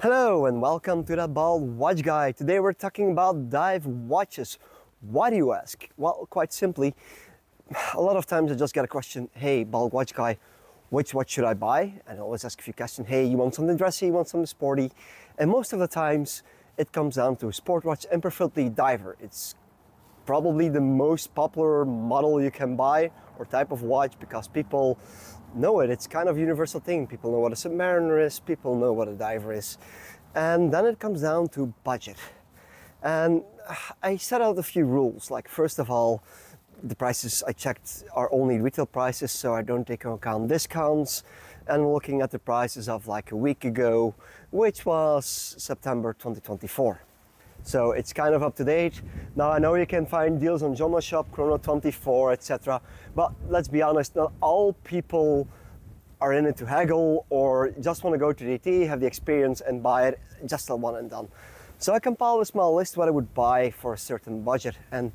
Hello and welcome to the Bald Watch Guy. Today we're talking about dive watches. Why do you ask? Well, quite simply, a lot of times I just get a question, hey, Bald Watch Guy, which watch should I buy? And I always ask a few questions, hey, you want something dressy, you want something sporty? And most of the times it comes down to a sport watch and preferably diver. It's probably the most popular model you can buy or type of watch because people know it. It's kind of a universal thing. People know what a submariner is, people know what a diver is. And then it comes down to budget. And I set out a few rules. Like, first of all, the prices I checked are only retail prices, so I don't take into account discounts. And looking at the prices of like a week ago, which was September 2024. So it's kind of up to date. Now I know you can find deals on Joma Shop, Chrono24, etc. But let's be honest, not all people are in it to haggle or just want to go to DT, have the experience and buy it just a one and done. So I compiled a small list what I would buy for a certain budget. And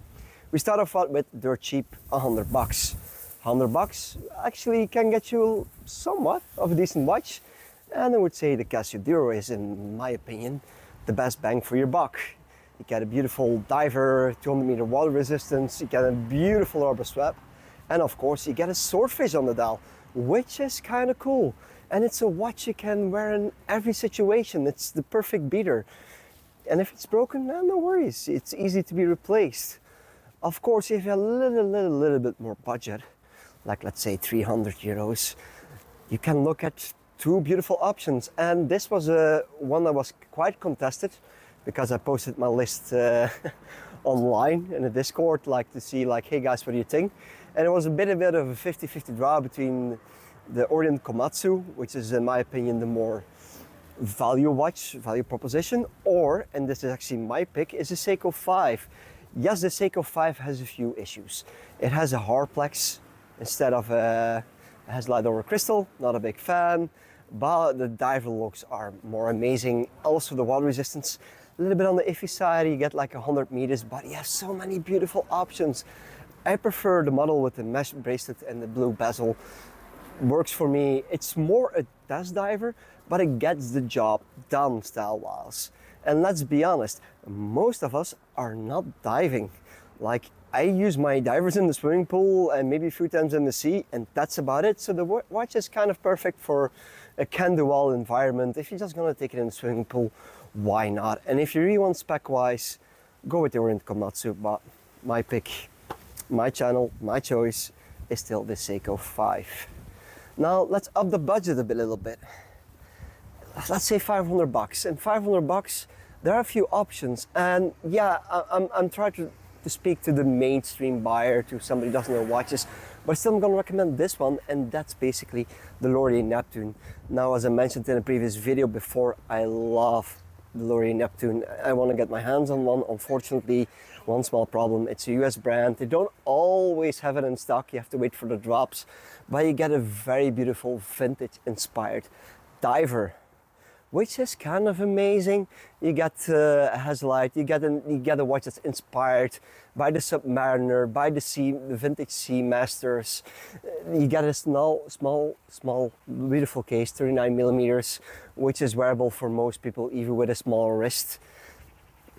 we start off with dirt cheap, $100. $100 actually can get you somewhat of a decent watch. And I would say the Casio Tudor is, in my opinion, the best bang for your buck. You get a beautiful diver, 200-meter water resistance, you get a beautiful rubber strap, and of course you get a swordfish on the dial, which is kind of cool. And it's a watch you can wear in every situation. It's the perfect beater. And if it's broken, no worries. It's easy to be replaced. Of course, if you have a little bit more budget, like let's say 300 euros, you can look at two beautiful options. And this was one that was quite contested because I posted my list online in the Discord, like to see like, hey guys, what do you think? And it was a bit of a 50-50 draw between the Orient Komatsu, which is in my opinion the more value proposition, or, and this is actually my pick, is the Seiko 5. Yes, the Seiko 5 has a few issues. It has a Harplex instead of a light over crystal, not a big fan, but the diver looks are more amazing. Also the water resistance, a little bit on the iffy side, you get like 100 meters, but you have so many beautiful options. I prefer the model with the mesh bracelet and the blue bezel. Works for me. It's more a test diver, but it gets the job done style-wise. And let's be honest, most of us are not diving. Like, I use my divers in the swimming pool and maybe a few times in the sea, and that's about it. So the watch is kind of perfect for a can-do-all environment. If you're just gonna take it in the swimming pool, why not? And if you really want spec-wise, go with the Orient Komatsu, but my pick, my channel, my choice is still the Seiko 5. Now let's up the budget a little bit. Let's say $500. And $500, there are a few options. And yeah, I'm trying to speak to the mainstream buyer, to somebody who doesn't know watches, but still I'm going to recommend this one, and that's basically the Lorier Neptune. Now, as I mentioned in a previous video before, I love the Lorier Neptune. I want to get my hands on one. Unfortunately, one small problem, it's a US brand. They don't always have it in stock. You have to wait for the drops, but you get a very beautiful vintage inspired diver, which is kind of amazing. You get a Hazlight, you get a watch that's inspired by the Submariner, by the vintage Seamasters. You get a small, beautiful case, 39 millimeters, which is wearable for most people, even with a smaller wrist.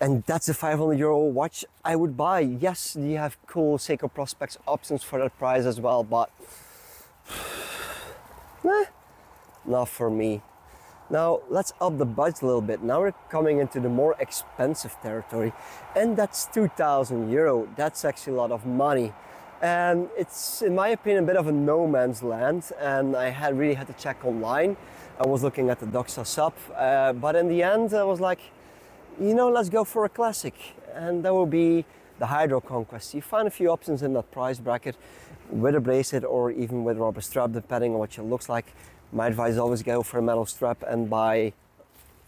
And that's a 500 euro watch I would buy. Yes, you have cool Seiko Prospects options for that price as well, but not for me. Now let's up the budget a little bit. Now we're coming into the more expensive territory, and that's 2,000 euro. That's actually a lot of money. And it's, in my opinion, a bit of a no man's land, and I really had to check online. I was looking at the Doxa sub, but in the end I was like, you know, let's go for a classic, and that will be the Hydro Conquest. You find a few options in that price bracket with a bracelet or even with a rubber strap, depending on what it looks like. My advice is always go for a metal strap and buy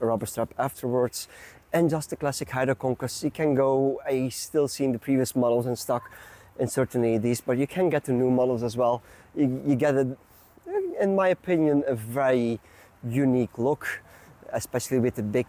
a rubber strap afterwards. And just the classic Hydro Conquest, you can go, I still seen the previous models in stock, and certainly these, but you can get the new models as well. You get, in my opinion, a very unique look, especially with the big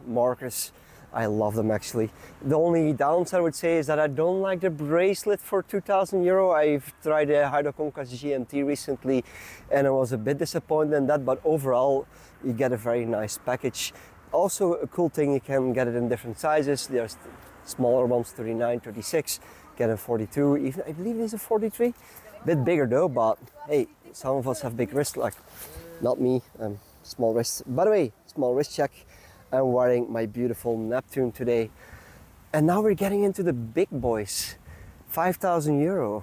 markers. I love them actually. The only downside I would say is that I don't like the bracelet for 2,000 euro. I've tried a Heido Concas GMT recently and I was a bit disappointed in that, but overall you get a very nice package. Also a cool thing, you can get it in different sizes. There's smaller ones, 39, 36, get a 42, even I believe there's a 43. A bit bigger though, but hey, some of us have big wrists, like not me, small wrists. By the way, small wrist check. I'm wearing my beautiful Neptune today. And now we're getting into the big boys. 5,000 euro.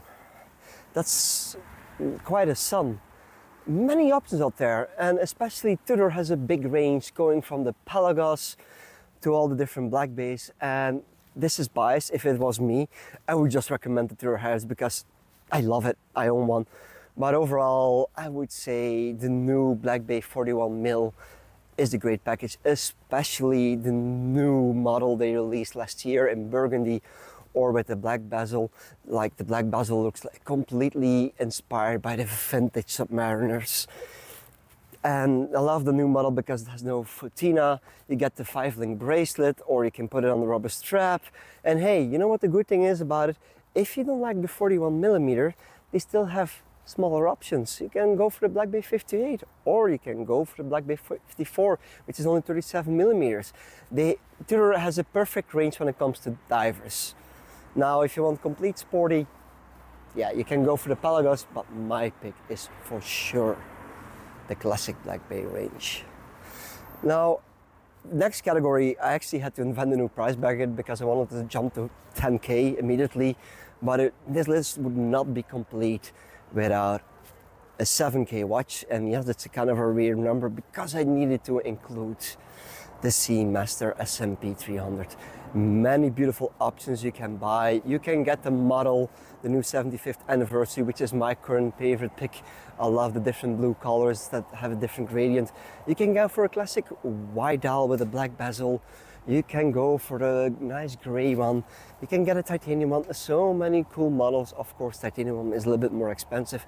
That's quite a sum. Many options out there, and especially Tudor has a big range going from the Pelagos to all the different black bays. And this is biased. If it was me, I would just recommend the Tudor Harris because I love it. I own one. But overall, I would say the new Black Bay 41 mil is a great package, especially the new model they released last year in burgundy or with the black bezel. Like the black bezel looks like completely inspired by the vintage Submariners. And I love the new model because it has no patina. You get the 5-link bracelet, or you can put it on the rubber strap. And hey, you know what the good thing is about it? If you don't like the 41mm, they still have smaller options. You can go for the Black Bay 58, or you can go for the Black Bay 54, which is only 37mm. Tudor has a perfect range when it comes to divers. Now, if you want complete sporty, yeah, you can go for the Pelagos, but my pick is for sure the classic Black Bay range. Now, next category, I actually had to invent a new price bracket because I wanted to jump to 10K immediately, but this list would not be complete without a 7K watch. And yes, it's a kind of a weird number because I needed to include the Seamaster SMP 300. Many beautiful options you can buy. You can get the model, the new 75th anniversary, which is my current favorite pick. I love the different blue colors that have a different gradient. You can go for a classic white dial with a black bezel. You can go for the nice gray one. You can get a titanium one. So many cool models. Of course, titanium one is a little bit more expensive.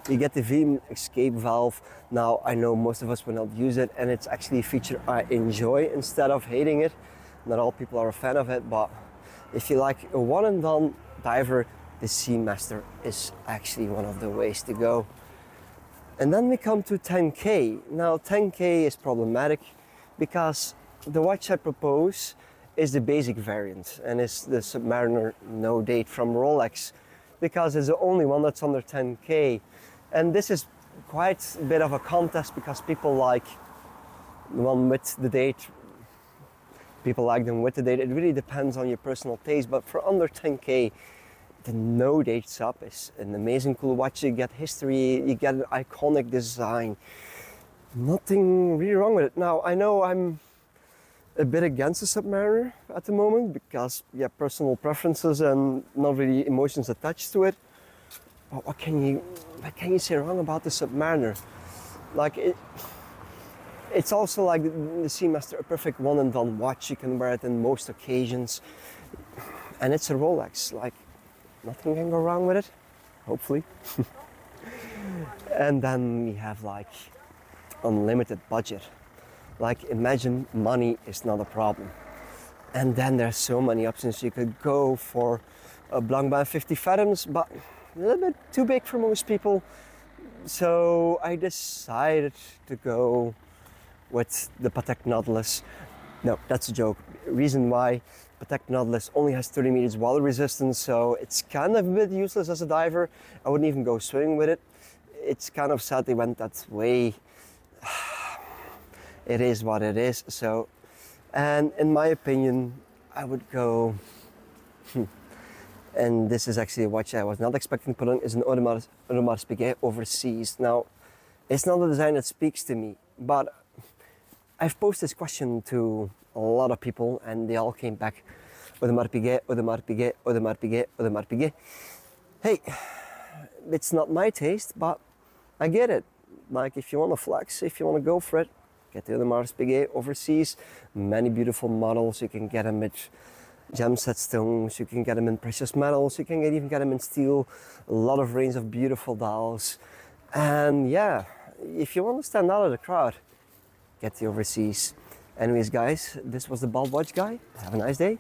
You get the V escape valve. Now, I know most of us will not use it, and it's actually a feature I enjoy instead of hating it. Not all people are a fan of it, but if you like a one and done diver, the Seamaster is actually one of the ways to go. And then we come to 10K. Now, 10K is problematic because the watch I propose is the basic variant, and it's the Submariner No Date from Rolex, because it's the only one that's under 10K. And this is quite a bit of a contest because people like the one with the date, people like them with the date. It really depends on your personal taste, but for under 10K, the No Date Sub is an amazing cool watch. You get history, you get an iconic design. Nothing really wrong with it. Now, I know I'm a bit against the Submariner at the moment because, yeah, personal preferences and not really emotions attached to it. But what can you say wrong about the Submariner? Like it's also like the Seamaster, a perfect one and done watch. You can wear it in most occasions, and it's a Rolex. Like nothing can go wrong with it, hopefully. And then we have like unlimited budget. Like imagine money is not a problem. And then there's so many options. You could go for a Blancpain 50 Fathoms, but a little bit too big for most people. So I decided to go with the Patek Nautilus. No, that's a joke. Reason why: Patek Nautilus only has 30 meters water resistance, so it's kind of a bit useless as a diver. I wouldn't even go swimming with it. It's kind of sad they went that way. It is what it is. So, and in my opinion, I would go, and this is actually a watch I was not expecting to put on, is an Audemars Piguet Overseas. Now, it's not a design that speaks to me, but I've posed this question to a lot of people and they all came back, Audemars Piguet, Audemars Piguet, Audemars Piguet, Audemars Piguet. Hey, it's not my taste, but I get it. Like if you want to flex, if you want to go for it, get the Audemars Piguet Overseas. Many beautiful models. You can get them with gem set stones, you can get them in precious metals, you can even get them in steel. A lot of range of beautiful dials. And yeah, if you want to stand out of the crowd, get the Overseas. Anyways, guys, this was the Bald Watch Guy. Have a nice day.